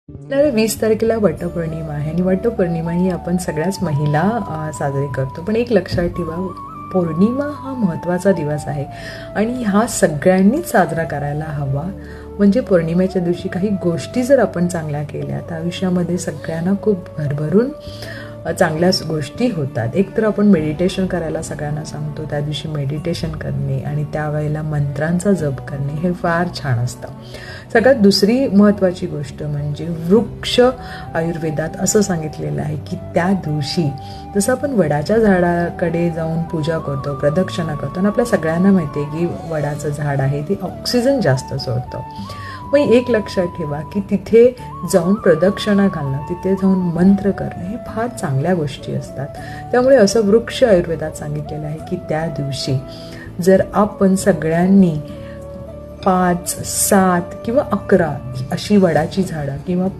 तर 20 तारखेला वटपौर्णिमा आहे आणि वटपौर्णिमा ही आपण सगळ्याच महिला साजरी करतो. पण एक लक्षात ठेवा, पौर्णिमा हा महत्त्वाचा दिवस आहे आणि हा सगळ्यांनीच साजरा करायला हवा. म्हणजे पौर्णिमेच्या दिवशी काही गोष्टी जर आपण चांगल्या केल्या तर आयुष्यामध्ये सगळ्यांना खूप भरभरून चांगल्याच गोष्टी होतात. एक तर आपण मेडिटेशन करायला सगळ्यांना सांगतो, त्या दिवशी मेडिटेशन करणे आणि त्यावेळेला मंत्रांचा जप करणे हे फार छान असतं. सगळ्यात दुसरी महत्त्वाची गोष्ट म्हणजे वृक्ष आयुर्वेदात असं सांगितलेलं आहे की त्या दिवशी जसं आपण वडाच्या झाडाकडे जाऊन पूजा करतो, प्रदक्षिणा करतो, आणि आपल्या सगळ्यांना माहिती आहे की वडाचं झाड आहे ते ऑक्सिजन जास्त सोडतं. मग एक लक्षात ठेवा की तिथे जाऊन प्रदक्षिणा घालणं, तिथे जाऊन मंत्र करणं हे फार चांगल्या गोष्टी असतात. त्यामुळे असं वृक्ष आयुर्वेदात सांगितलेलं आहे की त्या दिवशी जर आपण सगळ्यांनी 5, 7 किंवा 11 अशी वडाची झाडं किंवा